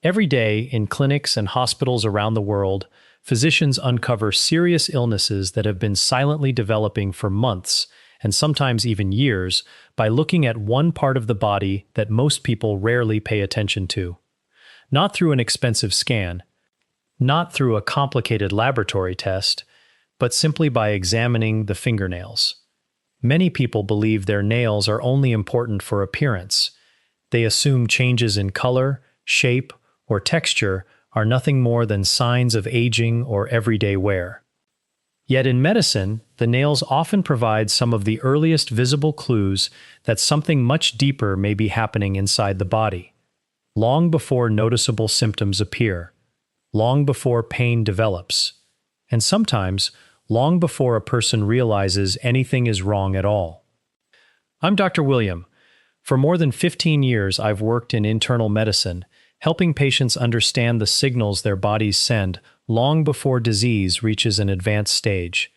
Every day, in clinics and hospitals around the world, physicians uncover serious illnesses that have been silently developing for months, and sometimes even years, by looking at one part of the body that most people rarely pay attention to. Not through an expensive scan, not through a complicated laboratory test, but simply by examining the fingernails. Many people believe their nails are only important for appearance. They assume changes in color, shape, or texture are nothing more than signs of aging or everyday wear. Yet in medicine, the nails often provide some of the earliest visible clues that something much deeper may be happening inside the body, long before noticeable symptoms appear, long before pain develops, and sometimes long before a person realizes anything is wrong at all. I'm Dr. William. For more than 15 years, I've worked in internal medicine, helping patients understand the signals their bodies send long before disease reaches an advanced stage.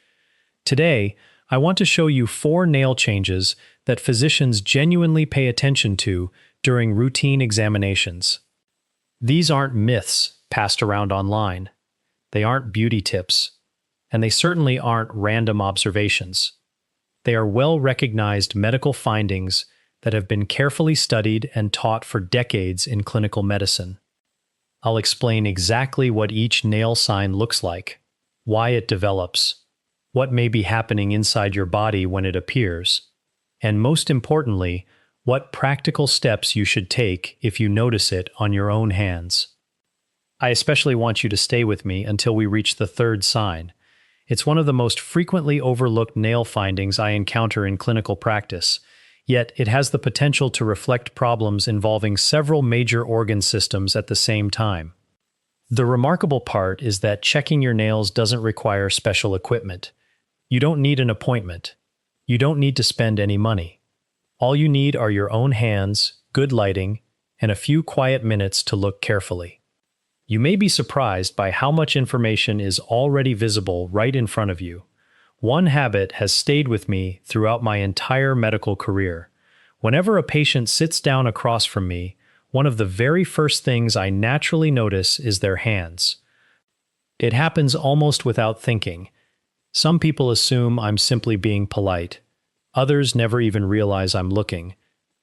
Today, I want to show you 4 nail changes that physicians genuinely pay attention to during routine examinations. These aren't myths passed around online. They aren't beauty tips. And they certainly aren't random observations. They are well-recognized medical findings that have been carefully studied and taught for decades in clinical medicine. I'll explain exactly what each nail sign looks like, why it develops, what may be happening inside your body when it appears, and most importantly, what practical steps you should take if you notice it on your own hands. I especially want you to stay with me until we reach the 3rd sign. It's one of the most frequently overlooked nail findings I encounter in clinical practice, yet it has the potential to reflect problems involving several major organ systems at the same time. The remarkable part is that checking your nails doesn't require special equipment. You don't need an appointment. You don't need to spend any money. All you need are your own hands, good lighting, and a few quiet minutes to look carefully. You may be surprised by how much information is already visible right in front of you. One habit has stayed with me throughout my entire medical career. Whenever a patient sits down across from me, one of the very first things I naturally notice is their hands. It happens almost without thinking. Some people assume I'm simply being polite. Others never even realize I'm looking.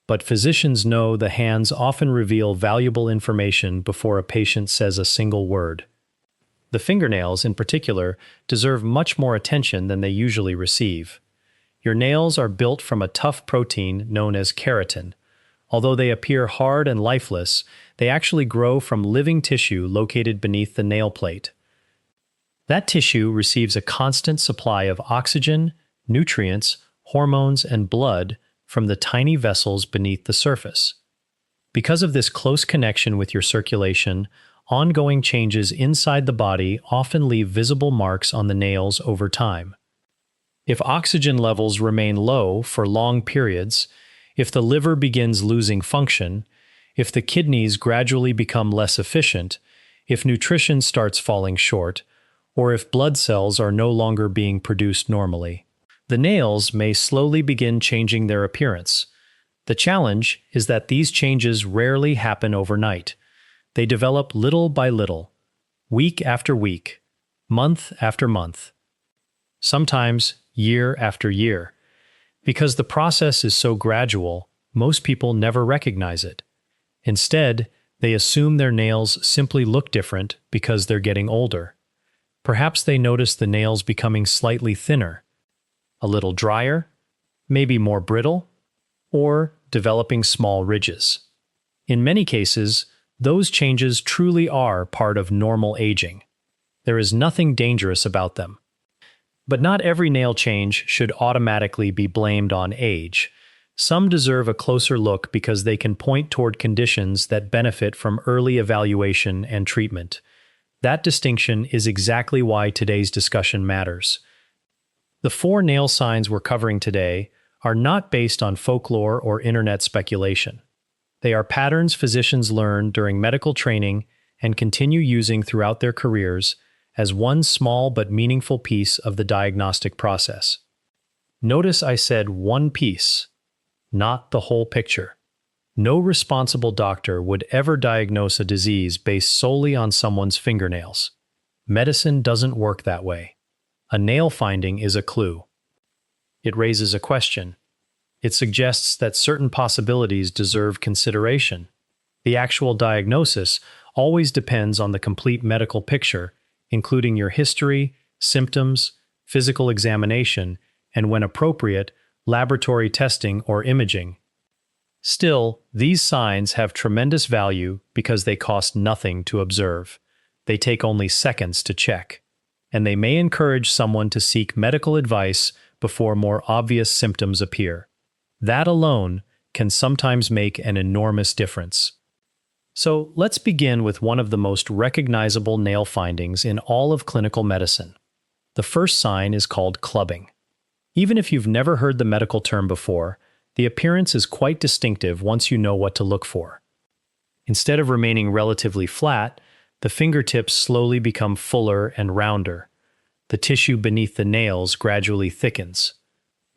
But physicians know the hands often reveal valuable information before a patient says a single word. The fingernails, in particular, deserve much more attention than they usually receive. Your nails are built from a tough protein known as keratin. Although they appear hard and lifeless, they actually grow from living tissue located beneath the nail plate. That tissue receives a constant supply of oxygen, nutrients, hormones, and blood from the tiny vessels beneath the surface. Because of this close connection with your circulation, ongoing changes inside the body often leave visible marks on the nails over time. If oxygen levels remain low for long periods, if the liver begins losing function, if the kidneys gradually become less efficient, if nutrition starts falling short, or if blood cells are no longer being produced normally, the nails may slowly begin changing their appearance. The challenge is that these changes rarely happen overnight. They develop little by little, week after week, month after month, sometimes year after year. Because the process is so gradual, most people never recognize it. Instead, they assume their nails simply look different because they're getting older. Perhaps they notice the nails becoming slightly thinner, a little drier, maybe more brittle, or developing small ridges. In many cases, those changes truly are part of normal aging. There is nothing dangerous about them. But not every nail change should automatically be blamed on age. Some deserve a closer look because they can point toward conditions that benefit from early evaluation and treatment. That distinction is exactly why today's discussion matters. The 4 nail signs we're covering today are not based on folklore or internet speculation. They are patterns physicians learn during medical training and continue using throughout their careers as one small but meaningful piece of the diagnostic process. Notice I said one piece, not the whole picture. No responsible doctor would ever diagnose a disease based solely on someone's fingernails. Medicine doesn't work that way. A nail finding is a clue. It raises a question. It suggests that certain possibilities deserve consideration. The actual diagnosis always depends on the complete medical picture, including your history, symptoms, physical examination, and when appropriate, laboratory testing or imaging. Still, these signs have tremendous value because they cost nothing to observe. They take only seconds to check, and they may encourage someone to seek medical advice before more obvious symptoms appear. That alone can sometimes make an enormous difference. So let's begin with one of the most recognizable nail findings in all of clinical medicine. The first sign is called clubbing. Even if you've never heard the medical term before, the appearance is quite distinctive once you know what to look for. Instead of remaining relatively flat, the fingertips slowly become fuller and rounder. The tissue beneath the nails gradually thickens.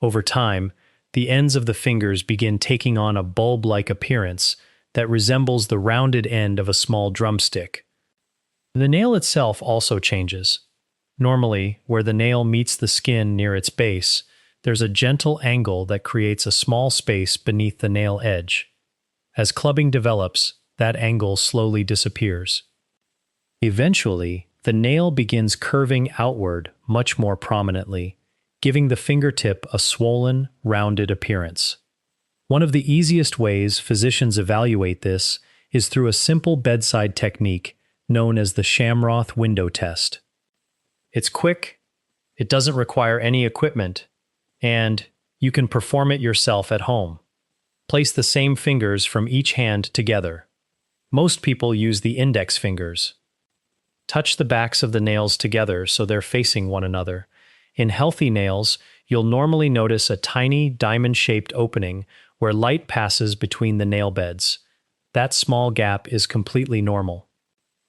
Over time, the ends of the fingers begin taking on a bulb-like appearance that resembles the rounded end of a small drumstick. The nail itself also changes. Normally, where the nail meets the skin near its base, there's a gentle angle that creates a small space beneath the nail edge. As clubbing develops, that angle slowly disappears. Eventually, the nail begins curving outward much more prominently, giving the fingertip a swollen, rounded appearance. One of the easiest ways physicians evaluate this is through a simple bedside technique known as the Shamroth window test. It's quick, it doesn't require any equipment, and you can perform it yourself at home. Place the same fingers from each hand together. Most people use the index fingers. Touch the backs of the nails together so they're facing one another. In healthy nails, you'll normally notice a tiny diamond-shaped opening where light passes between the nail beds. That small gap is completely normal.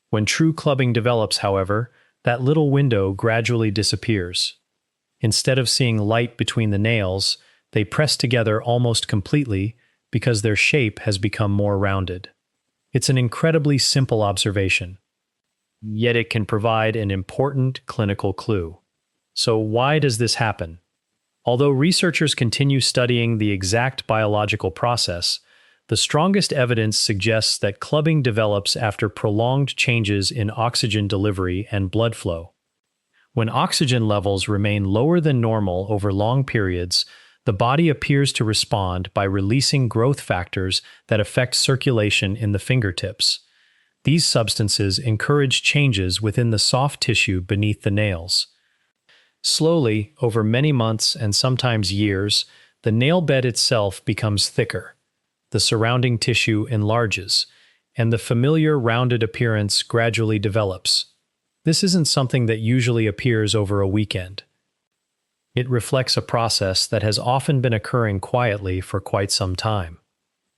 When true clubbing develops, however, that little window gradually disappears. Instead of seeing light between the nails, they press together almost completely because their shape has become more rounded. It's an incredibly simple observation, yet it can provide an important clinical clue. So why does this happen? Although researchers continue studying the exact biological process, the strongest evidence suggests that clubbing develops after prolonged changes in oxygen delivery and blood flow. When oxygen levels remain lower than normal over long periods, the body appears to respond by releasing growth factors that affect circulation in the fingertips. These substances encourage changes within the soft tissue beneath the nails. Slowly, over many months and sometimes years, the nail bed itself becomes thicker. The surrounding tissue enlarges, and the familiar rounded appearance gradually develops. This isn't something that usually appears over a weekend. It reflects a process that has often been occurring quietly for quite some time.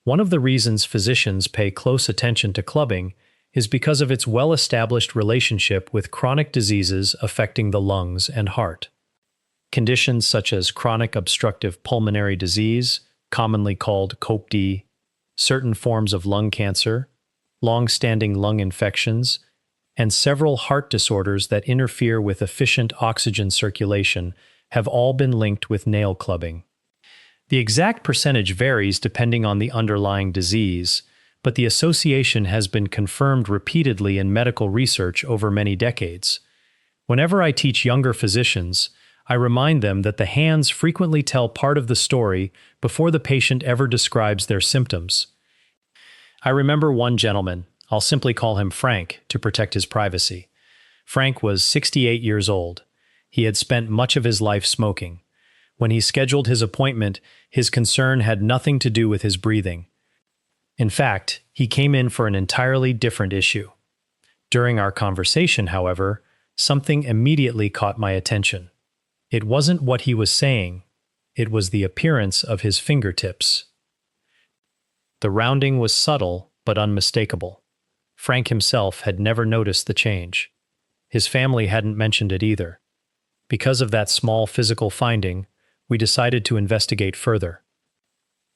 One of the reasons physicians pay close attention to clubbing is because of its well-established relationship with chronic diseases affecting the lungs and heart. Conditions such as chronic obstructive pulmonary disease, commonly called COPD, certain forms of lung cancer, long-standing lung infections, and several heart disorders that interfere with efficient oxygen circulation have all been linked with nail clubbing. The exact percentage varies depending on the underlying disease, but the association has been confirmed repeatedly in medical research over many decades. Whenever I teach younger physicians, I remind them that the hands frequently tell part of the story before the patient ever describes their symptoms. I remember one gentleman, I'll simply call him Frank to protect his privacy. Frank was 68 years old. He had spent much of his life smoking. When he scheduled his appointment, his concern had nothing to do with his breathing. In fact, he came in for an entirely different issue. During our conversation, however, something immediately caught my attention. It wasn't what he was saying, it was the appearance of his fingertips. The rounding was subtle but unmistakable. Frank himself had never noticed the change. His family hadn't mentioned it either. Because of that small physical finding, we decided to investigate further.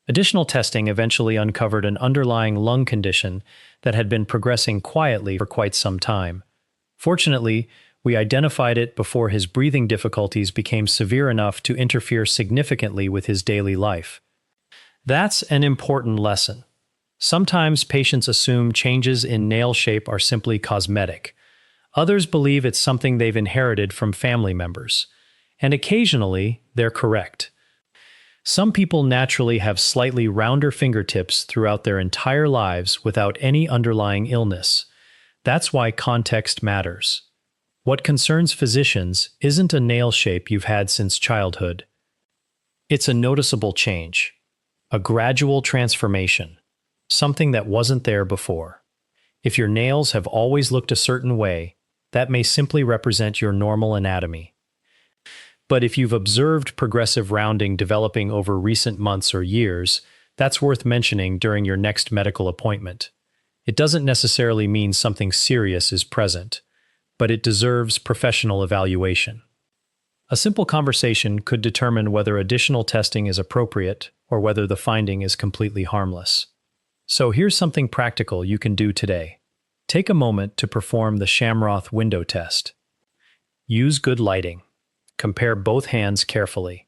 Additional testing eventually uncovered an underlying lung condition that had been progressing quietly for quite some time. Fortunately, we identified it before his breathing difficulties became severe enough to interfere significantly with his daily life. That's an important lesson. Sometimes patients assume changes in nail shape are simply cosmetic. Others believe it's something they've inherited from family members. And occasionally, they're correct. Some people naturally have slightly rounder fingertips throughout their entire lives without any underlying illness. That's why context matters. What concerns physicians isn't a nail shape you've had since childhood. It's a noticeable change, a gradual transformation, something that wasn't there before. If your nails have always looked a certain way, that may simply represent your normal anatomy. But if you've observed progressive rounding developing over recent months or years, that's worth mentioning during your next medical appointment. It doesn't necessarily mean something serious is present, but it deserves professional evaluation. A simple conversation could determine whether additional testing is appropriate or whether the finding is completely harmless. So here's something practical you can do today. Take a moment to perform the Shamroth window test. Use good lighting. Compare both hands carefully.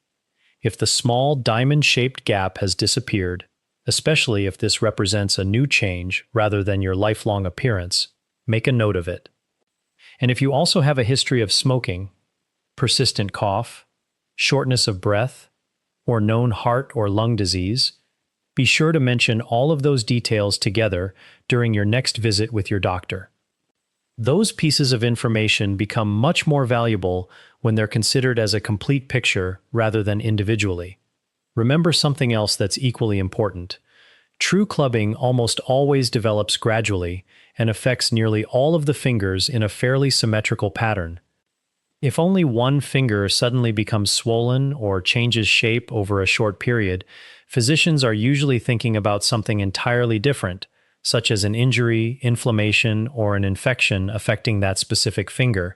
If the small diamond-shaped gap has disappeared, especially if this represents a new change rather than your lifelong appearance, make a note of it. And if you also have a history of smoking, persistent cough, shortness of breath, or known heart or lung disease, be sure to mention all of those details together during your next visit with your doctor. Those pieces of information become much more valuable when they're considered as a complete picture rather than individually. Remember something else that's equally important. True clubbing almost always develops gradually and affects nearly all of the fingers in a fairly symmetrical pattern. If only one finger suddenly becomes swollen or changes shape over a short period, physicians are usually thinking about something entirely different, such as an injury, inflammation, or an infection affecting that specific finger.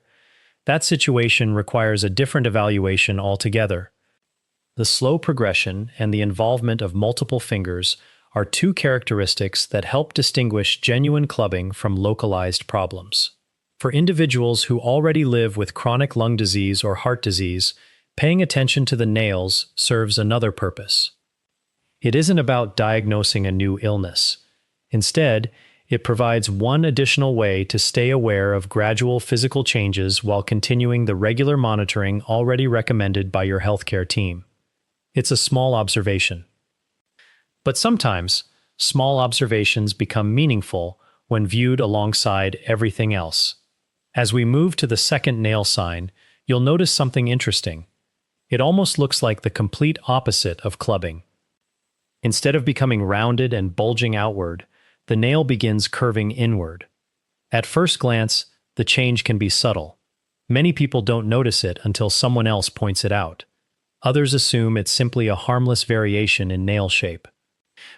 That situation requires a different evaluation altogether. The slow progression and the involvement of multiple fingers are two characteristics that help distinguish genuine clubbing from localized problems. For individuals who already live with chronic lung disease or heart disease, paying attention to the nails serves another purpose. It isn't about diagnosing a new illness. Instead, it provides one additional way to stay aware of gradual physical changes while continuing the regular monitoring already recommended by your healthcare team. It's a small observation. But sometimes, small observations become meaningful when viewed alongside everything else. As we move to the second nail sign, you'll notice something interesting. It almost looks like the complete opposite of clubbing. Instead of becoming rounded and bulging outward, the nail begins curving inward. At first glance, the change can be subtle. Many people don't notice it until someone else points it out. Others assume it's simply a harmless variation in nail shape.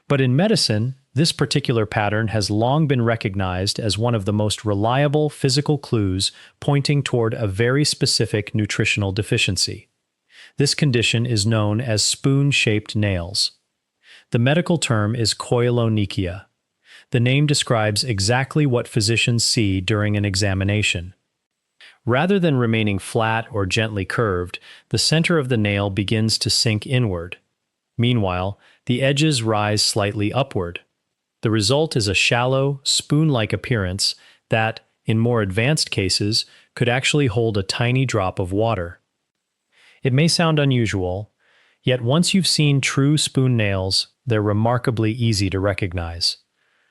But in medicine, this particular pattern has long been recognized as one of the most reliable physical clues pointing toward a very specific nutritional deficiency. This condition is known as spoon-shaped nails. The medical term is koilonychia. The name describes exactly what physicians see during an examination. Rather than remaining flat or gently curved, the center of the nail begins to sink inward. Meanwhile, the edges rise slightly upward. The result is a shallow, spoon-like appearance that, in more advanced cases, could actually hold a tiny drop of water. It may sound unusual, yet once you've seen true spoon nails, they're remarkably easy to recognize.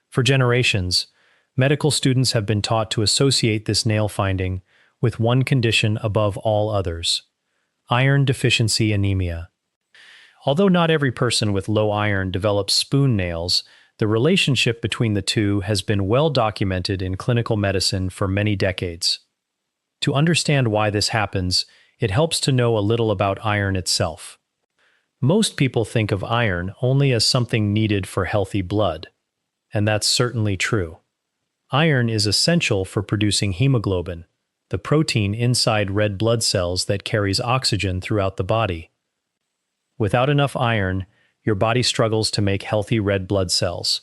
For generations, medical students have been taught to associate this nail finding with one condition above all others: iron deficiency anemia. Although not every person with low iron develops spoon nails, the relationship between the two has been well documented in clinical medicine for many decades. To understand why this happens, it helps to know a little about iron itself. Most people think of iron only as something needed for healthy blood, and that's certainly true. Iron is essential for producing hemoglobin, the protein inside red blood cells that carries oxygen throughout the body. Without enough iron, your body struggles to make healthy red blood cells.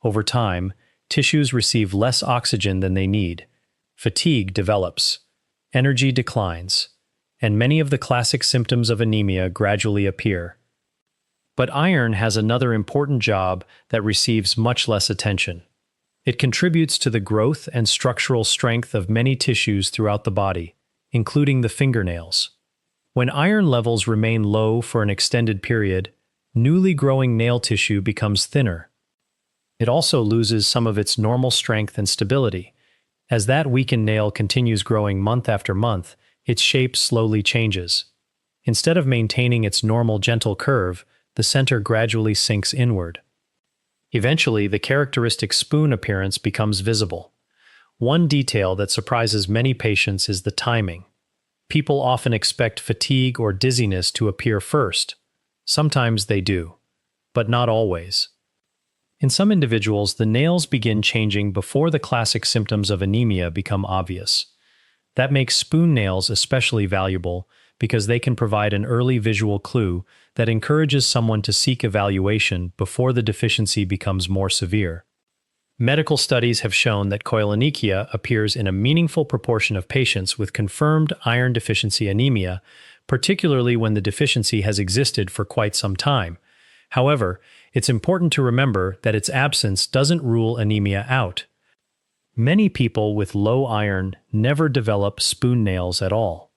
Over time, tissues receive less oxygen than they need. Fatigue develops. Energy declines. And many of the classic symptoms of anemia gradually appear. But iron has another important job that receives much less attention. It contributes to the growth and structural strength of many tissues throughout the body, including the fingernails. When iron levels remain low for an extended period, newly growing nail tissue becomes thinner. It also loses some of its normal strength and stability. As that weakened nail continues growing month after month, its shape slowly changes. Instead of maintaining its normal gentle curve, the center gradually sinks inward. Eventually, the characteristic spoon appearance becomes visible. One detail that surprises many patients is the timing. People often expect fatigue or dizziness to appear first. Sometimes they do, but not always. In some individuals, the nails begin changing before the classic symptoms of anemia become obvious. That makes spoon nails especially valuable because they can provide an early visual clue that encourages someone to seek evaluation before the deficiency becomes more severe. Medical studies have shown that koilonychia appears in a meaningful proportion of patients with confirmed iron deficiency anemia, particularly when the deficiency has existed for quite some time. However, it's important to remember that its absence doesn't rule anemia out. Many people with low iron never develop spoon nails at all.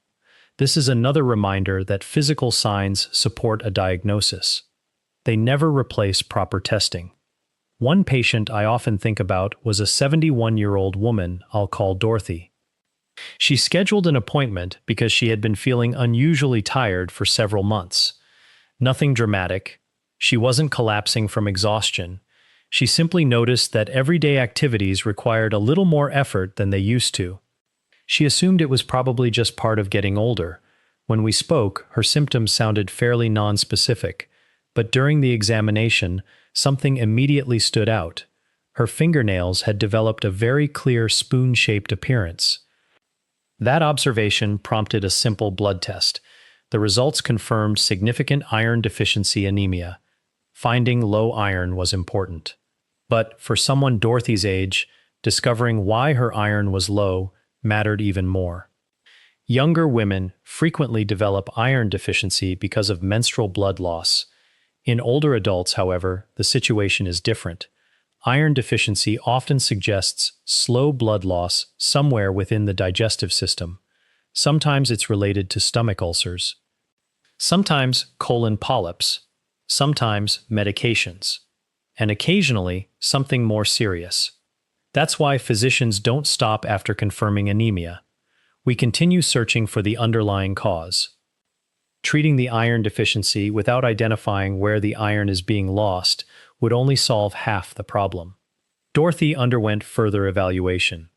This is another reminder that physical signs support a diagnosis. They never replace proper testing. One patient I often think about was a 71-year-old woman I'll call Dorothy. She scheduled an appointment because she had been feeling unusually tired for several months. Nothing dramatic. She wasn't collapsing from exhaustion. She simply noticed that everyday activities required a little more effort than they used to. She assumed it was probably just part of getting older. When we spoke, her symptoms sounded fairly nonspecific, but during the examination, something immediately stood out. Her fingernails had developed a very clear spoon-shaped appearance. That observation prompted a simple blood test. The results confirmed significant iron deficiency anemia. Finding low iron was important. But for someone Dorothy's age, discovering why her iron was low mattered even more. Younger women frequently develop iron deficiency because of menstrual blood loss. In older adults, however, the situation is different. Iron deficiency often suggests slow blood loss somewhere within the digestive system. Sometimes it's related to stomach ulcers. Sometimes colon polyps. Sometimes medications. And occasionally something more serious. That's why physicians don't stop after confirming anemia. We continue searching for the underlying cause. Treating the iron deficiency without identifying where the iron is being lost would only solve half the problem. Dorothy underwent further evaluation.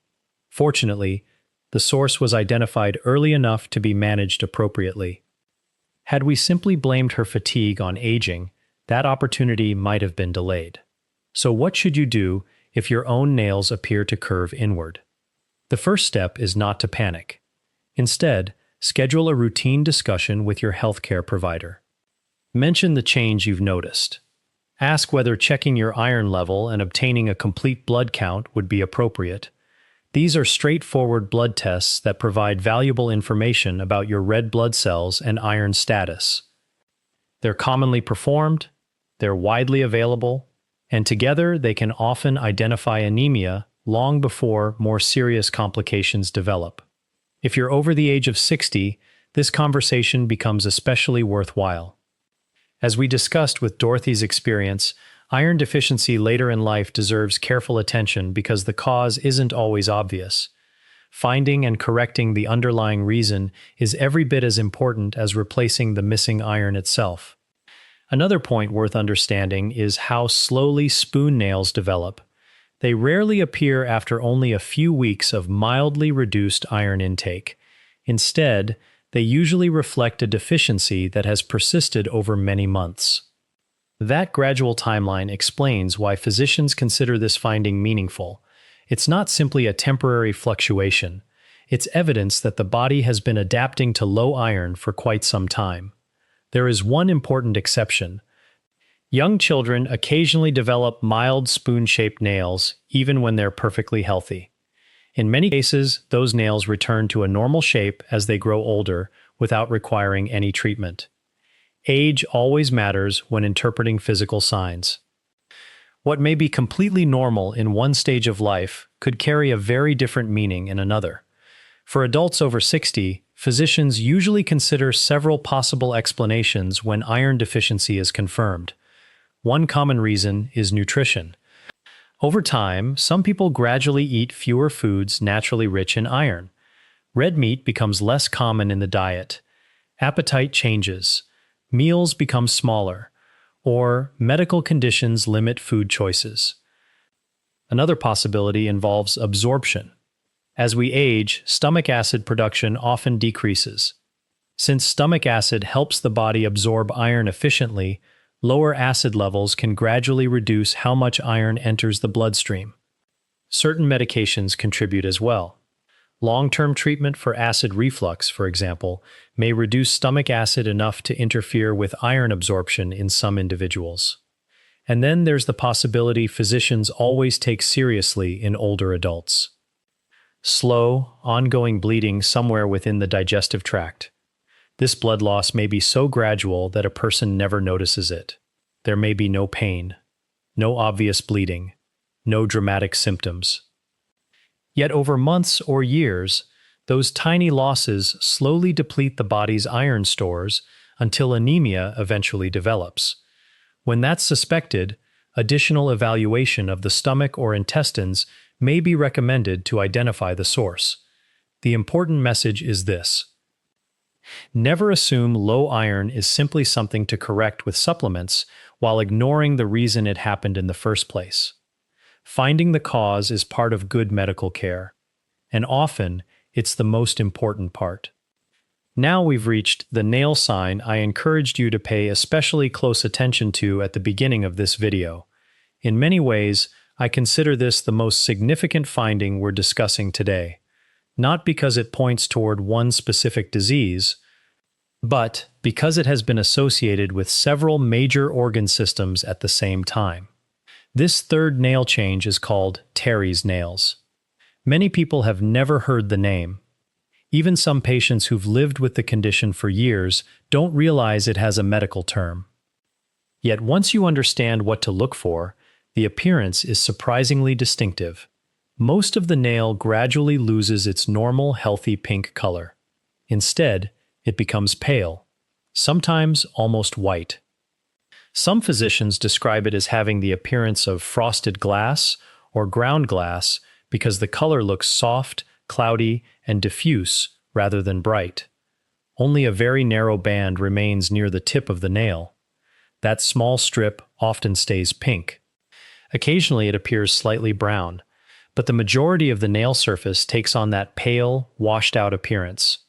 Fortunately, the source was identified early enough to be managed appropriately. Had we simply blamed her fatigue on aging, that opportunity might have been delayed. So what should you do if your own nails appear to curve inward? The first step is not to panic. Instead, schedule a routine discussion with your healthcare provider. Mention the change you've noticed. Ask whether checking your iron level and obtaining a complete blood count would be appropriate. These are straightforward blood tests that provide valuable information about your red blood cells and iron status. They're commonly performed, they're widely available, and together they can often identify anemia long before more serious complications develop. If you're over the age of 60, this conversation becomes especially worthwhile. As we discussed with Dorothy's experience, iron deficiency later in life deserves careful attention because the cause isn't always obvious. Finding and correcting the underlying reason is every bit as important as replacing the missing iron itself. Another point worth understanding is how slowly spoon nails develop. They rarely appear after only a few weeks of mildly reduced iron intake. Instead, they usually reflect a deficiency that has persisted over many months. That gradual timeline explains why physicians consider this finding meaningful. It's not simply a temporary fluctuation. It's evidence that the body has been adapting to low iron for quite some time. There is one important exception. Young children occasionally develop mild spoon-shaped nails, even when they're perfectly healthy. In many cases, those nails return to a normal shape as they grow older without requiring any treatment. Age always matters when interpreting physical signs. What may be completely normal in one stage of life could carry a very different meaning in another. For adults over 60, physicians usually consider several possible explanations when iron deficiency is confirmed. One common reason is nutrition. Over time, some people gradually eat fewer foods naturally rich in iron. Red meat becomes less common in the diet. Appetite changes. Meals become smaller. Or medical conditions limit food choices. Another possibility involves absorption. As we age, stomach acid production often decreases. Since stomach acid helps the body absorb iron efficiently, lower acid levels can gradually reduce how much iron enters the bloodstream. Certain medications contribute as well. Long-term treatment for acid reflux, for example, may reduce stomach acid enough to interfere with iron absorption in some individuals. And then there's the possibility physicians always take seriously in older adults. Slow, ongoing bleeding somewhere within the digestive tract. This blood loss may be so gradual that a person never notices it. There may be no pain, no obvious bleeding, no dramatic symptoms. Yet over months or years, those tiny losses slowly deplete the body's iron stores until anemia eventually develops. When that's suspected, additional evaluation of the stomach or intestines may be recommended to identify the source. The important message is this: never assume low iron is simply something to correct with supplements while ignoring the reason it happened in the first place. Finding the cause is part of good medical care, and often it's the most important part. Now we've reached the nail sign I encouraged you to pay especially close attention to at the beginning of this video. In many ways, I consider this the most significant finding we're discussing today, not because it points toward one specific disease, but because it has been associated with several major organ systems at the same time. This third nail change is called Terry's nails. Many people have never heard the name. Even some patients who've lived with the condition for years don't realize it has a medical term. Yet once you understand what to look for, the appearance is surprisingly distinctive. Most of the nail gradually loses its normal, healthy pink color. Instead, it becomes pale, sometimes almost white. Some physicians describe it as having the appearance of frosted glass or ground glass because the color looks soft, cloudy, and diffuse rather than bright. Only a very narrow band remains near the tip of the nail. That small strip often stays pink. Occasionally it appears slightly brown, but the majority of the nail surface takes on that pale, washed-out appearance.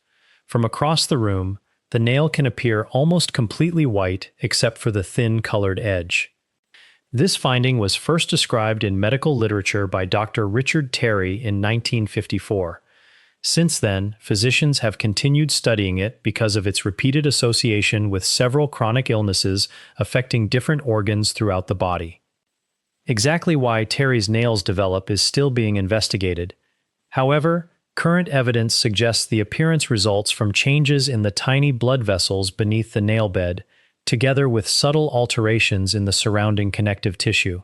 From across the room, the nail can appear almost completely white except for the thin colored edge. This finding was first described in medical literature by Dr. Richard Terry in 1954. Since then, physicians have continued studying it because of its repeated association with several chronic illnesses affecting different organs throughout the body. Exactly why Terry's nails develop is still being investigated. However, current evidence suggests the appearance results from changes in the tiny blood vessels beneath the nail bed, together with subtle alterations in the surrounding connective tissue.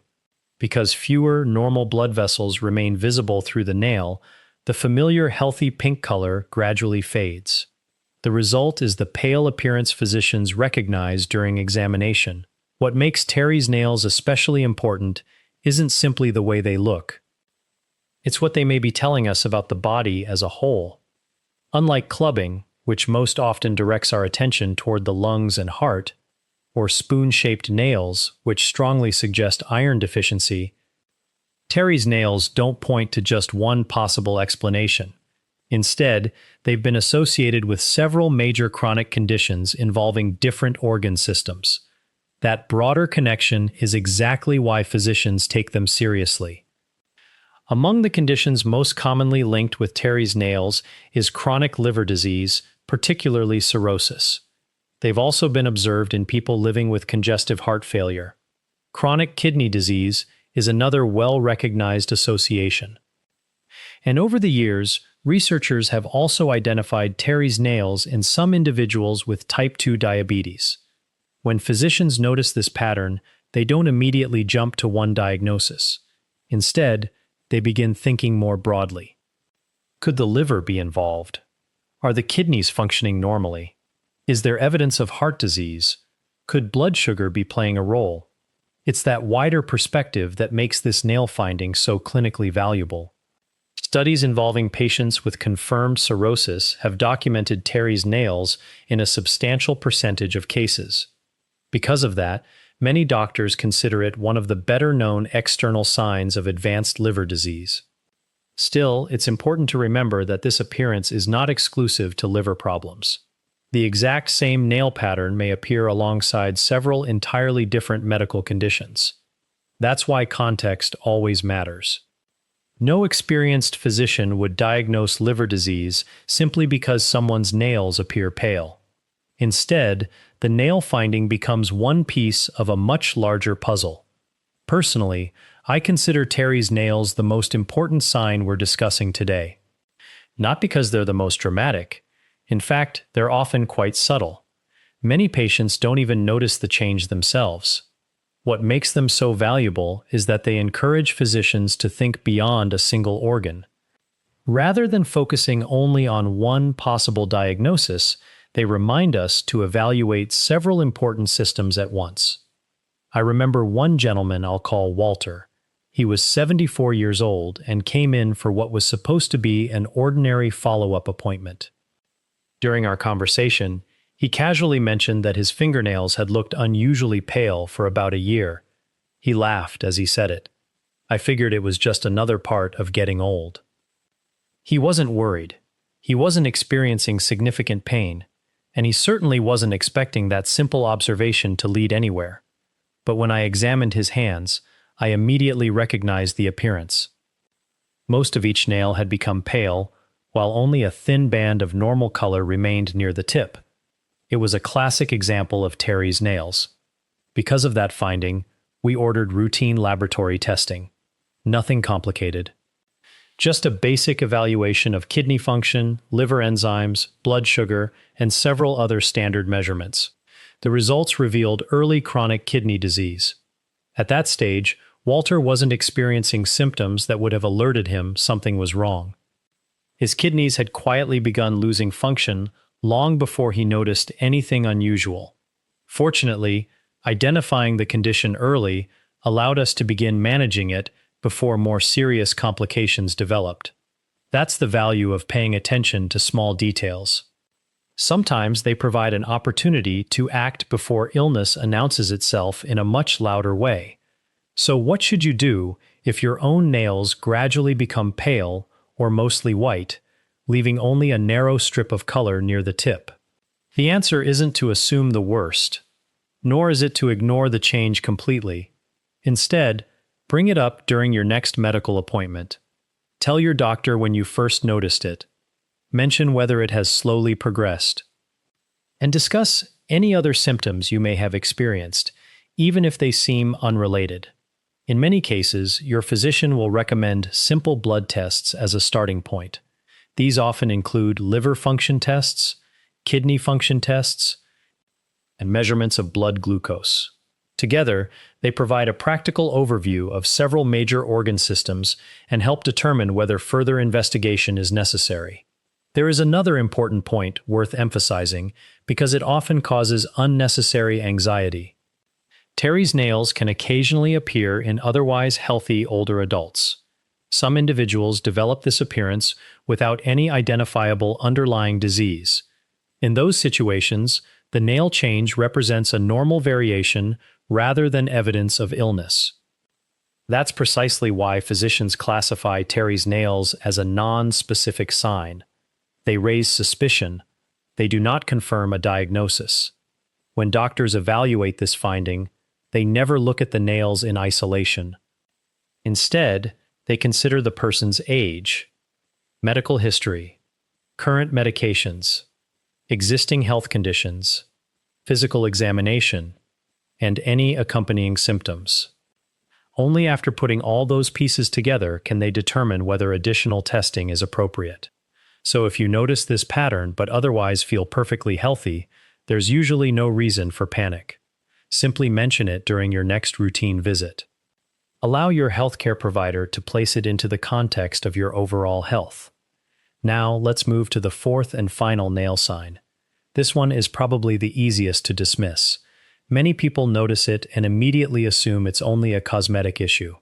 Because fewer normal blood vessels remain visible through the nail, the familiar healthy pink color gradually fades. The result is the pale appearance physicians recognize during examination. What makes Terry's nails especially important isn't simply the way they look. It's what they may be telling us about the body as a whole. Unlike clubbing, which most often directs our attention toward the lungs and heart, or spoon-shaped nails, which strongly suggest iron deficiency, Terry's nails don't point to just one possible explanation. Instead, they've been associated with several major chronic conditions involving different organ systems. That broader connection is exactly why physicians take them seriously. Among the conditions most commonly linked with Terry's nails is chronic liver disease, particularly cirrhosis. They've also been observed in people living with congestive heart failure. Chronic kidney disease is another well-recognized association. And over the years, researchers have also identified Terry's nails in some individuals with type 2 diabetes. When physicians notice this pattern, they don't immediately jump to one diagnosis. Instead, they begin thinking more broadly. Could the liver be involved? Are the kidneys functioning normally? Is there evidence of heart disease? Could blood sugar be playing a role? It's that wider perspective that makes this nail finding so clinically valuable. Studies involving patients with confirmed cirrhosis have documented Terry's nails in a substantial percentage of cases. Because of that, many doctors consider it one of the better-known external signs of advanced liver disease. Still, it's important to remember that this appearance is not exclusive to liver problems. The exact same nail pattern may appear alongside several entirely different medical conditions. That's why context always matters. No experienced physician would diagnose liver disease simply because someone's nails appear pale. Instead, the nail finding becomes one piece of a much larger puzzle. Personally, I consider Terry's nails the most important sign we're discussing today. Not because they're the most dramatic. In fact, they're often quite subtle. Many patients don't even notice the change themselves. What makes them so valuable is that they encourage physicians to think beyond a single organ. Rather than focusing only on one possible diagnosis, they remind us to evaluate several important systems at once. I remember one gentleman I'll call Walter. He was 74 years old and came in for what was supposed to be an ordinary follow-up appointment. During our conversation, he casually mentioned that his fingernails had looked unusually pale for about a year. He laughed as he said it. I figured it was just another part of getting old. He wasn't worried. He wasn't experiencing significant pain, and he certainly wasn't expecting that simple observation to lead anywhere. But when I examined his hands, I immediately recognized the appearance. Most of each nail had become pale, while only a thin band of normal color remained near the tip. It was a classic example of Terry's nails. Because of that finding, we ordered routine laboratory testing. Nothing complicated. Just a basic evaluation of kidney function, liver enzymes, blood sugar, and several other standard measurements. The results revealed early chronic kidney disease. At that stage, Walter wasn't experiencing symptoms that would have alerted him something was wrong. His kidneys had quietly begun losing function long before he noticed anything unusual. Fortunately, identifying the condition early allowed us to begin managing it before more serious complications developed. That's the value of paying attention to small details. Sometimes they provide an opportunity to act before illness announces itself in a much louder way. So what should you do if your own nails gradually become pale or mostly white, leaving only a narrow strip of color near the tip? The answer isn't to assume the worst, nor is it to ignore the change completely. Instead, bring it up during your next medical appointment. Tell your doctor when you first noticed it. Mention whether it has slowly progressed. And discuss any other symptoms you may have experienced, even if they seem unrelated. In many cases, your physician will recommend simple blood tests as a starting point. These often include liver function tests, kidney function tests, and measurements of blood glucose. Together, they provide a practical overview of several major organ systems and help determine whether further investigation is necessary. There is another important point worth emphasizing because it often causes unnecessary anxiety. Terry's nails can occasionally appear in otherwise healthy older adults. Some individuals develop this appearance without any identifiable underlying disease. In those situations, the nail change represents a normal variation rather than evidence of illness. That's precisely why physicians classify Terry's nails as a non-specific sign. They raise suspicion. They do not confirm a diagnosis. When doctors evaluate this finding, they never look at the nails in isolation. Instead, they consider the person's age, medical history, current medications, existing health conditions, physical examination, and any accompanying symptoms. Only after putting all those pieces together can they determine whether additional testing is appropriate. So if you notice this pattern but otherwise feel perfectly healthy, there's usually no reason for panic. Simply mention it during your next routine visit. Allow your healthcare provider to place it into the context of your overall health. Now, let's move to the fourth and final nail sign. This one is probably the easiest to dismiss. Many people notice it and immediately assume it's only a cosmetic issue.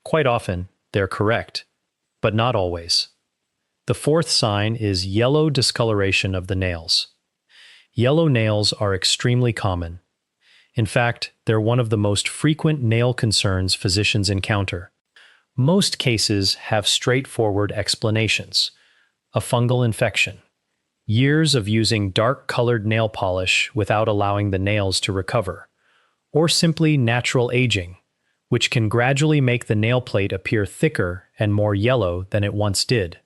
Quite often, they're correct, but not always. The fourth sign is yellow discoloration of the nails. Yellow nails are extremely common. In fact, they're one of the most frequent nail concerns physicians encounter. Most cases have straightforward explanations: a fungal infection, years of using dark-colored nail polish without allowing the nails to recover, or simply natural aging, which can gradually make the nail plate appear thicker and more yellow than it once did.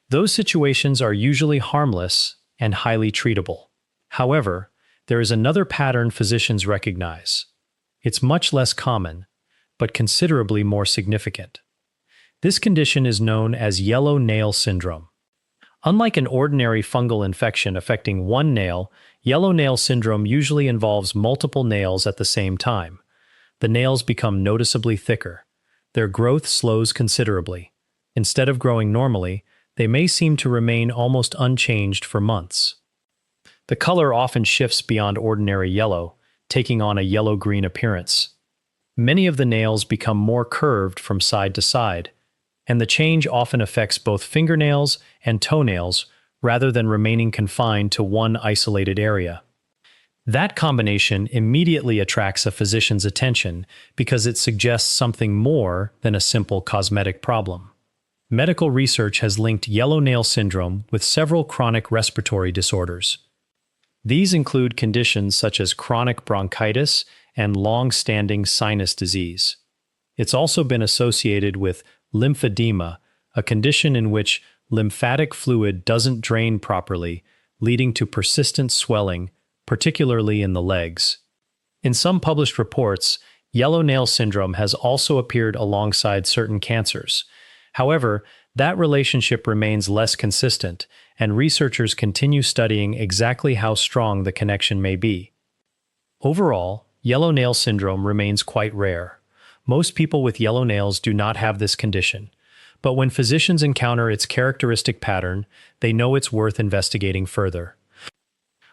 Those situations are usually harmless and highly treatable. However, there is another pattern physicians recognize. It's much less common, but considerably more significant. This condition is known as yellow nail syndrome. Unlike an ordinary fungal infection affecting one nail, yellow nail syndrome usually involves multiple nails at the same time. The nails become noticeably thicker. Their growth slows considerably. Instead of growing normally, they may seem to remain almost unchanged for months. The color often shifts beyond ordinary yellow, taking on a yellow-green appearance. Many of the nails become more curved from side to side, and the change often affects both fingernails and toenails rather than remaining confined to one isolated area. That combination immediately attracts a physician's attention because it suggests something more than a simple cosmetic problem. Medical research has linked yellow nail syndrome with several chronic respiratory disorders. These include conditions such as chronic bronchitis and long-standing sinus disease. It's also been associated with lymphedema, a condition in which lymphatic fluid doesn't drain properly, leading to persistent swelling, particularly in the legs. In some published reports, yellow nail syndrome has also appeared alongside certain cancers. However, that relationship remains less consistent, and researchers continue studying exactly how strong the connection may be. Overall, yellow nail syndrome remains quite rare. Most people with yellow nails do not have this condition, but when physicians encounter its characteristic pattern, they know it's worth investigating further.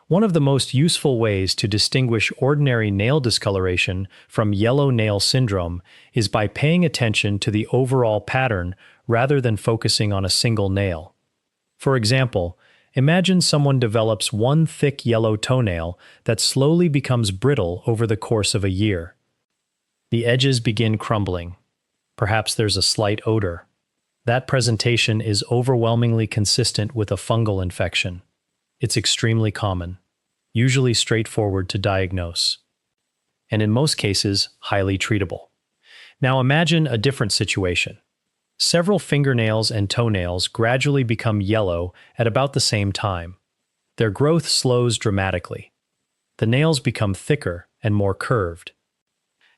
One of the most useful ways to distinguish ordinary nail discoloration from yellow nail syndrome is by paying attention to the overall pattern rather than focusing on a single nail. For example, imagine someone develops one thick yellow toenail that slowly becomes brittle over the course of a year. The edges begin crumbling. Perhaps there's a slight odor. That presentation is overwhelmingly consistent with a fungal infection. It's extremely common, usually straightforward to diagnose, and in most cases, highly treatable. Now imagine a different situation. Several fingernails and toenails gradually become yellow at about the same time. Their growth slows dramatically. The nails become thicker and more curved.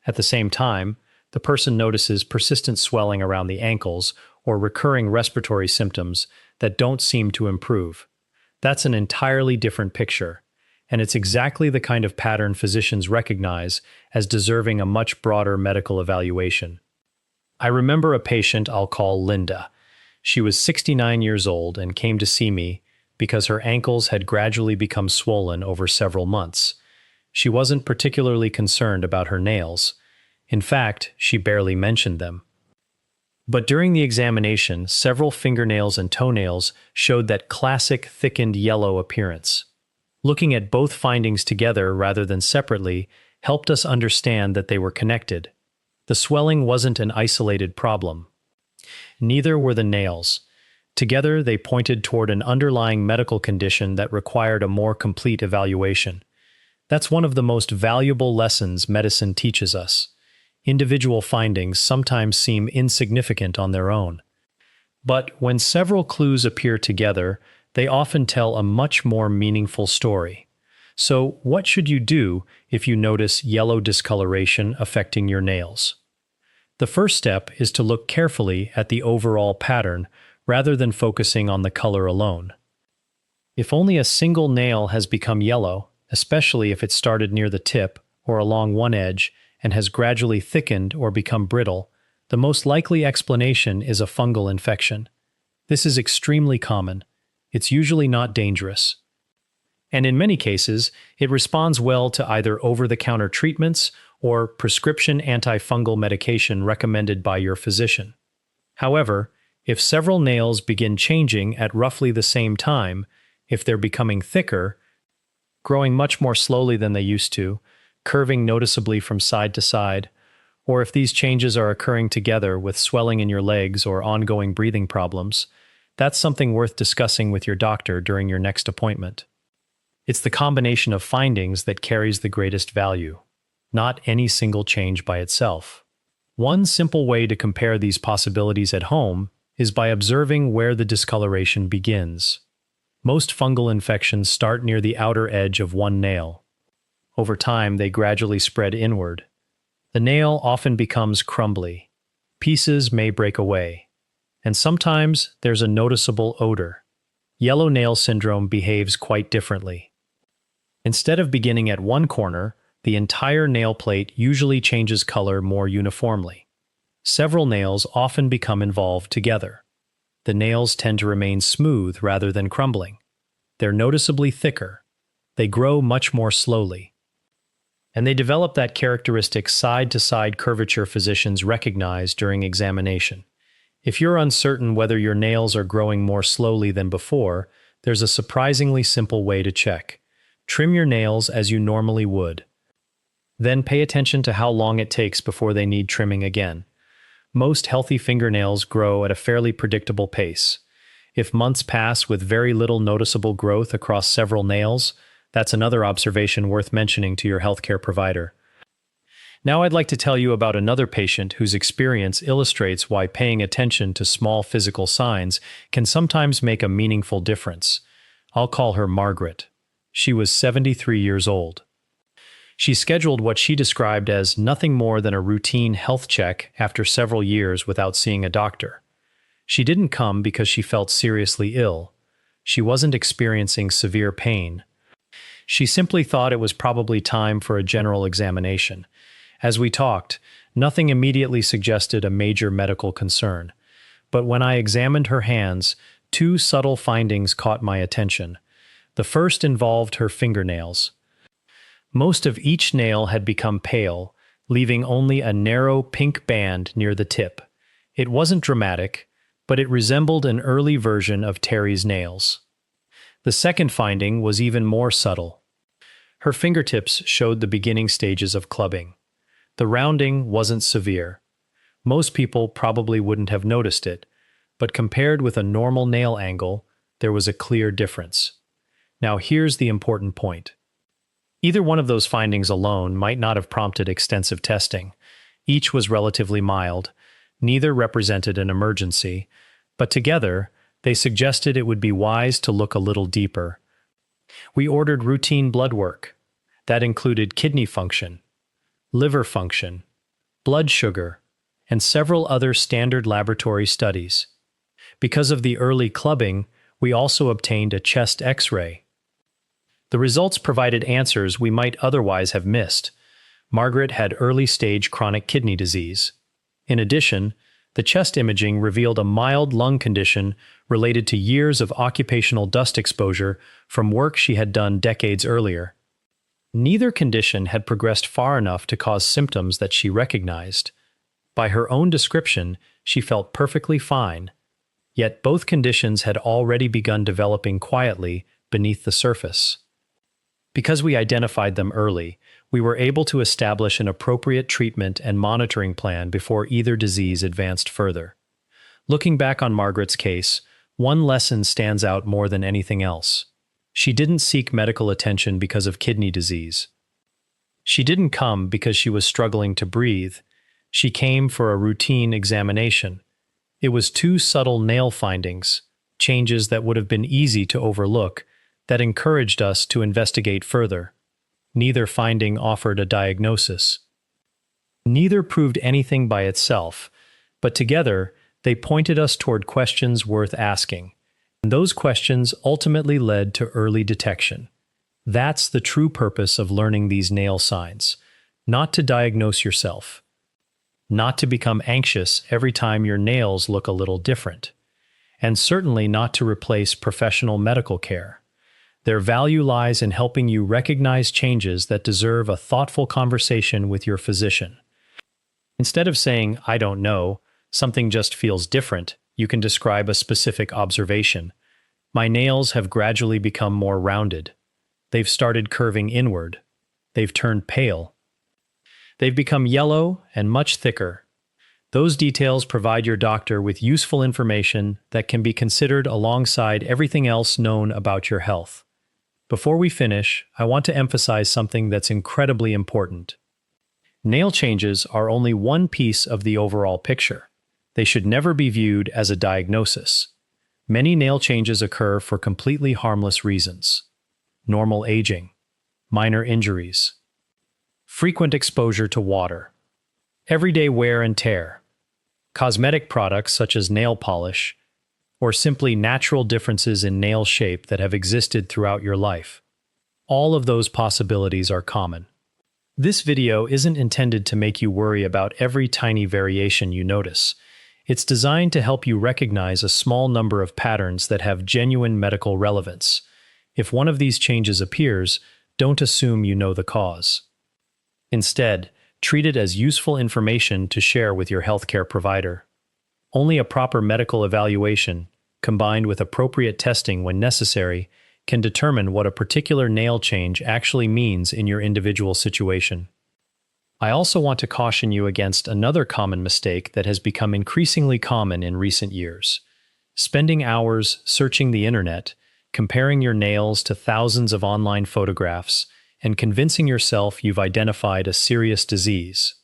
At the same time, the person notices persistent swelling around the ankles or recurring respiratory symptoms that don't seem to improve. That's an entirely different picture, and it's exactly the kind of pattern physicians recognize as deserving a much broader medical evaluation. I remember a patient I'll call Linda. She was 69 years old and came to see me because her ankles had gradually become swollen over several months. She wasn't particularly concerned about her nails. In fact, she barely mentioned them. But during the examination, several fingernails and toenails showed that classic thickened yellow appearance. Looking at both findings together rather than separately helped us understand that they were connected. The swelling wasn't an isolated problem. Neither were the nails. Together, they pointed toward an underlying medical condition that required a more complete evaluation. That's one of the most valuable lessons medicine teaches us. Individual findings sometimes seem insignificant on their own. But when several clues appear together, they often tell a much more meaningful story. So, what should you do if you notice yellow discoloration affecting your nails? The first step is to look carefully at the overall pattern rather than focusing on the color alone. If only a single nail has become yellow, especially if it started near the tip or along one edge and has gradually thickened or become brittle, the most likely explanation is a fungal infection. This is extremely common. It's usually not dangerous. And in many cases, it responds well to either over-the-counter treatments or prescription antifungal medication recommended by your physician. However, if several nails begin changing at roughly the same time, if they're becoming thicker, growing much more slowly than they used to, curving noticeably from side to side, or if these changes are occurring together with swelling in your legs or ongoing breathing problems, that's something worth discussing with your doctor during your next appointment. It's the combination of findings that carries the greatest value, not any single change by itself. One simple way to compare these possibilities at home is by observing where the discoloration begins. Most fungal infections start near the outer edge of one nail. Over time, they gradually spread inward. The nail often becomes crumbly. Pieces may break away. And sometimes there's a noticeable odor. Yellow nail syndrome behaves quite differently. Instead of beginning at one corner, the entire nail plate usually changes color more uniformly. Several nails often become involved together. The nails tend to remain smooth rather than crumbling. They're noticeably thicker. They grow much more slowly. And they develop that characteristic side-to-side curvature physicians recognize during examination. If you're uncertain whether your nails are growing more slowly than before, there's a surprisingly simple way to check. Trim your nails as you normally would. Then pay attention to how long it takes before they need trimming again. Most healthy fingernails grow at a fairly predictable pace. If months pass with very little noticeable growth across several nails, that's another observation worth mentioning to your healthcare provider. Now I'd like to tell you about another patient whose experience illustrates why paying attention to small physical signs can sometimes make a meaningful difference. I'll call her Margaret. She was 73 years old. She scheduled what she described as nothing more than a routine health check after several years without seeing a doctor. She didn't come because she felt seriously ill. She wasn't experiencing severe pain. She simply thought it was probably time for a general examination. As we talked, nothing immediately suggested a major medical concern. But when I examined her hands, two subtle findings caught my attention. The first involved her fingernails. Most of each nail had become pale, leaving only a narrow pink band near the tip. It wasn't dramatic, but it resembled an early version of Terry's nails. The second finding was even more subtle. Her fingertips showed the beginning stages of clubbing. The rounding wasn't severe. Most people probably wouldn't have noticed it, but compared with a normal nail angle, there was a clear difference. Now here's the important point. Either one of those findings alone might not have prompted extensive testing. Each was relatively mild. Neither represented an emergency, but together, they suggested it would be wise to look a little deeper. We ordered routine blood work. That included kidney function, liver function, blood sugar, and several other standard laboratory studies. Because of the early clubbing, we also obtained a chest X-ray. The results provided answers we might otherwise have missed. Margaret had early-stage chronic kidney disease. In addition, the chest imaging revealed a mild lung condition related to years of occupational dust exposure from work she had done decades earlier. Neither condition had progressed far enough to cause symptoms that she recognized. By her own description, she felt perfectly fine. Yet both conditions had already begun developing quietly beneath the surface. Because we identified them early, we were able to establish an appropriate treatment and monitoring plan before either disease advanced further. Looking back on Margaret's case, one lesson stands out more than anything else. She didn't seek medical attention because of kidney disease. She didn't come because she was struggling to breathe. She came for a routine examination. It was two subtle nail findings, changes that would have been easy to overlook, that encouraged us to investigate further. Neither finding offered a diagnosis. Neither proved anything by itself, but together they pointed us toward questions worth asking. And those questions ultimately led to early detection. That's the true purpose of learning these nail signs. Not to diagnose yourself. Not to become anxious every time your nails look a little different. And certainly not to replace professional medical care. Their value lies in helping you recognize changes that deserve a thoughtful conversation with your physician. Instead of saying, "I don't know," something just feels different, you can describe a specific observation. My nails have gradually become more rounded. They've started curving inward. They've turned pale. They've become yellow and much thicker. Those details provide your doctor with useful information that can be considered alongside everything else known about your health. Before we finish, I want to emphasize something that's incredibly important. Nail changes are only one piece of the overall picture. They should never be viewed as a diagnosis. Many nail changes occur for completely harmless reasons. Normal aging, minor injuries, frequent exposure to water, everyday wear and tear, cosmetic products such as nail polish, or simply natural differences in nail shape that have existed throughout your life. All of those possibilities are common. This video isn't intended to make you worry about every tiny variation you notice. It's designed to help you recognize a small number of patterns that have genuine medical relevance. If one of these changes appears, don't assume you know the cause. Instead, treat it as useful information to share with your healthcare provider. Only a proper medical evaluation, combined with appropriate testing when necessary, can determine what a particular nail change actually means in your individual situation. I also want to caution you against another common mistake that has become increasingly common in recent years. Spending hours searching the internet, comparing your nails to thousands of online photographs, and convincing yourself you've identified a serious disease.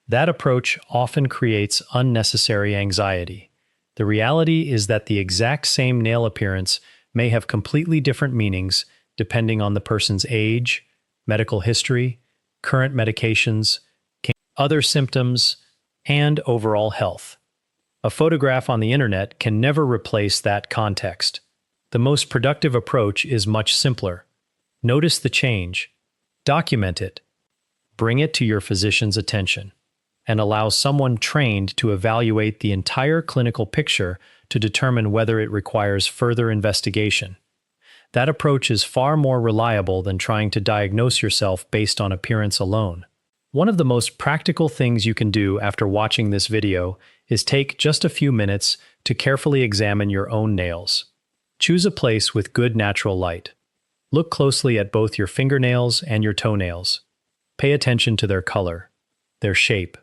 That approach often creates unnecessary anxiety. The reality is that the exact same nail appearance may have completely different meanings depending on the person's age, medical history, current medications, other symptoms, and overall health. A photograph on the internet can never replace that context. The most productive approach is much simpler. Notice the change, document it, bring it to your physician's attention, and allow someone trained to evaluate the entire clinical picture to determine whether it requires further investigation. That approach is far more reliable than trying to diagnose yourself based on appearance alone. One of the most practical things you can do after watching this video is take just a few minutes to carefully examine your own nails. Choose a place with good natural light. Look closely at both your fingernails and your toenails. Pay attention to their color, their shape,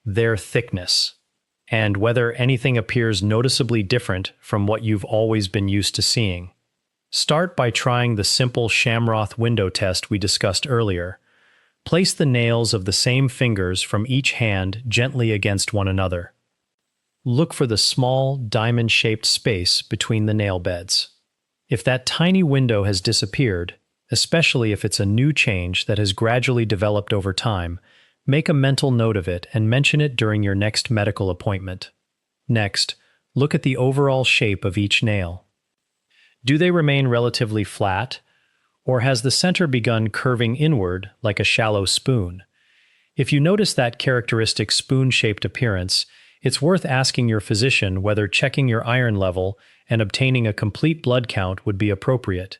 their thickness, and whether anything appears noticeably different from what you've always been used to seeing. Start by trying the simple Shamroth window test we discussed earlier. Place the nails of the same fingers from each hand gently against one another. Look for the small, diamond-shaped space between the nail beds. If that tiny window has disappeared, especially if it's a new change that has gradually developed over time, make a mental note of it and mention it during your next medical appointment. Next, look at the overall shape of each nail. Do they remain relatively flat, or has the center begun curving inward like a shallow spoon? If you notice that characteristic spoon-shaped appearance, it's worth asking your physician whether checking your iron level and obtaining a complete blood count would be appropriate.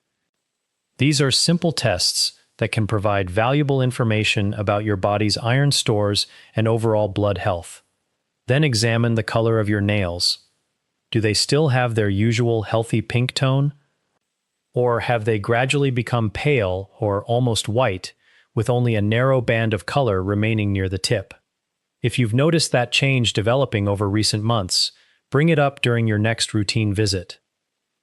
These are simple tests that can provide valuable information about your body's iron stores and overall blood health. Then examine the color of your nails. Do they still have their usual healthy pink tone? Or have they gradually become pale or almost white, with only a narrow band of color remaining near the tip? If you've noticed that change developing over recent months, bring it up during your next routine visit.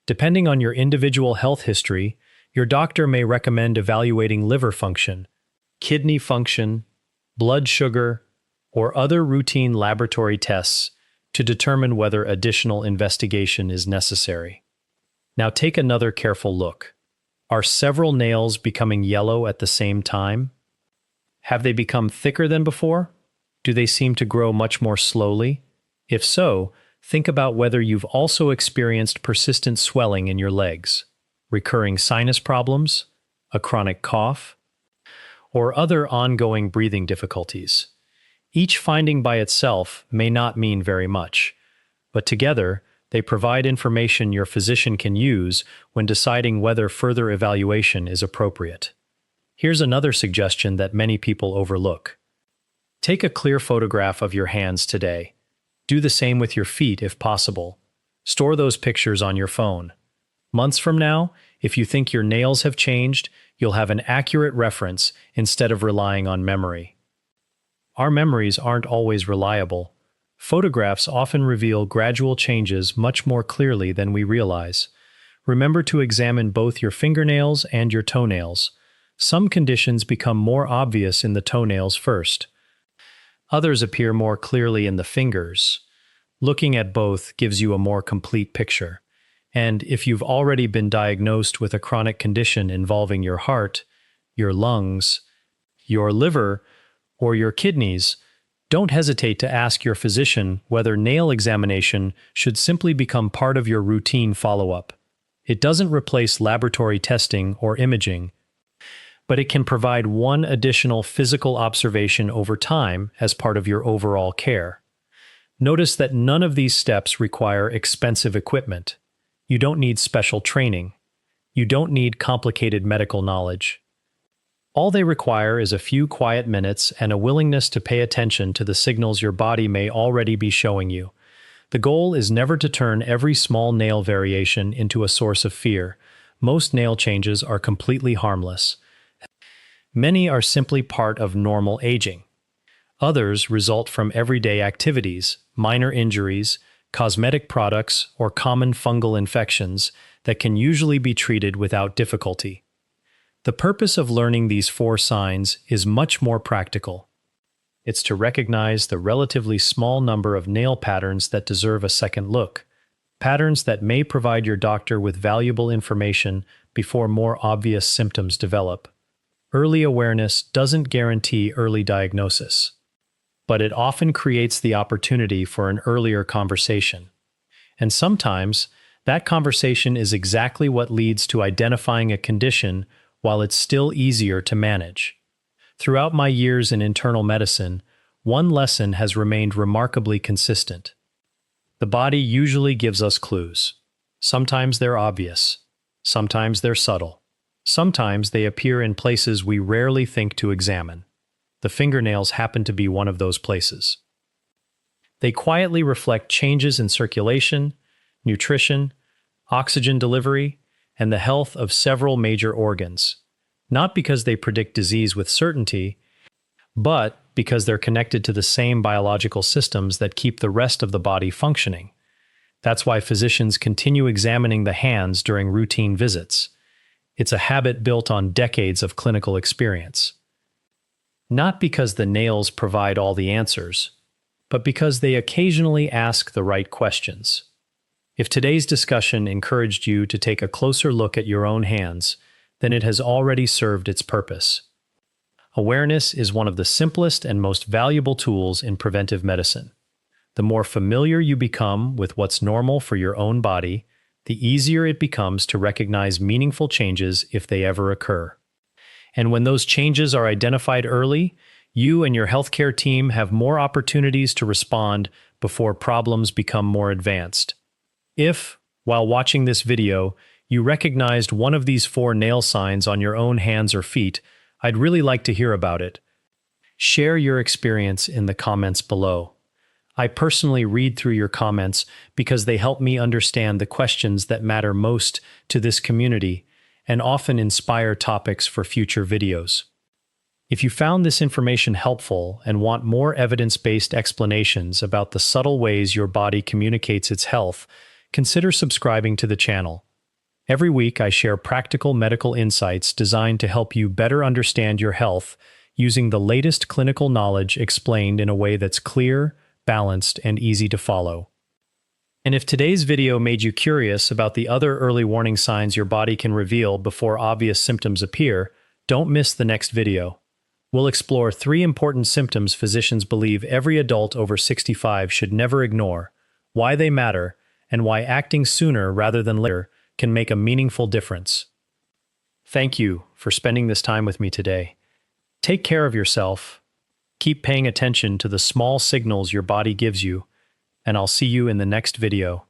Depending on your individual health history, your doctor may recommend evaluating liver function, kidney function, blood sugar, or other routine laboratory tests to determine whether additional investigation is necessary. Now take another careful look. Are several nails becoming yellow at the same time? Have they become thicker than before? Do they seem to grow much more slowly? If so, think about whether you've also experienced persistent swelling in your legs, recurring sinus problems, a chronic cough, or other ongoing breathing difficulties. Each finding by itself may not mean very much, but together, they provide information your physician can use when deciding whether further evaluation is appropriate. Here's another suggestion that many people overlook. Take a clear photograph of your hands today. Do the same with your feet if possible. Store those pictures on your phone. Months from now, if you think your nails have changed, you'll have an accurate reference instead of relying on memory. Our memories aren't always reliable. Photographs often reveal gradual changes much more clearly than we realize. Remember to examine both your fingernails and your toenails. Some conditions become more obvious in the toenails first. Others appear more clearly in the fingers. Looking at both gives you a more complete picture. And if you've already been diagnosed with a chronic condition involving your heart, your lungs, your liver, or your kidneys, don't hesitate to ask your physician whether nail examination should simply become part of your routine follow-up. It doesn't replace laboratory testing or imaging, but it can provide one additional physical observation over time as part of your overall care. Notice that none of these steps require expensive equipment. You don't need special training. You don't need complicated medical knowledge. All they require is a few quiet minutes and a willingness to pay attention to the signals your body may already be showing you. The goal is never to turn every small nail variation into a source of fear. Most nail changes are completely harmless. Many are simply part of normal aging. Others result from everyday activities, minor injuries, cosmetic products, or common fungal infections that can usually be treated without difficulty. The purpose of learning these 4 signs is much more practical. It's to recognize the relatively small number of nail patterns that deserve a second look, patterns that may provide your doctor with valuable information before more obvious symptoms develop. Early awareness doesn't guarantee early diagnosis, but it often creates the opportunity for an earlier conversation. And sometimes, that conversation is exactly what leads to identifying a condition while it's still easier to manage. Throughout my years in internal medicine, one lesson has remained remarkably consistent. The body usually gives us clues. Sometimes they're obvious. Sometimes they're subtle. Sometimes they appear in places we rarely think to examine. The fingernails happen to be one of those places. They quietly reflect changes in circulation, nutrition, oxygen delivery, and the health of several major organs, not because they predict disease with certainty, but because they're connected to the same biological systems that keep the rest of the body functioning. That's why physicians continue examining the hands during routine visits. It's a habit built on decades of clinical experience. Not because the nails provide all the answers, but because they occasionally ask the right questions. If today's discussion encouraged you to take a closer look at your own hands, then it has already served its purpose. Awareness is one of the simplest and most valuable tools in preventive medicine. The more familiar you become with what's normal for your own body, the easier it becomes to recognize meaningful changes if they ever occur. And when those changes are identified early, you and your healthcare team have more opportunities to respond before problems become more advanced. If, while watching this video, you recognized one of these 4 nail signs on your own hands or feet, I'd really like to hear about it. Share your experience in the comments below. I personally read through your comments because they help me understand the questions that matter most to this community and often inspire topics for future videos. If you found this information helpful and want more evidence-based explanations about the subtle ways your body communicates its health, consider subscribing to the channel. Every week I share practical medical insights designed to help you better understand your health using the latest clinical knowledge explained in a way that's clear, balanced, and easy to follow. And if today's video made you curious about the other early warning signs your body can reveal before obvious symptoms appear, don't miss the next video. We'll explore 3 important symptoms physicians believe every adult over 65 should never ignore, why they matter, and why acting sooner rather than later can make a meaningful difference. Thank you for spending this time with me today. Take care of yourself, keep paying attention to the small signals your body gives you, and I'll see you in the next video.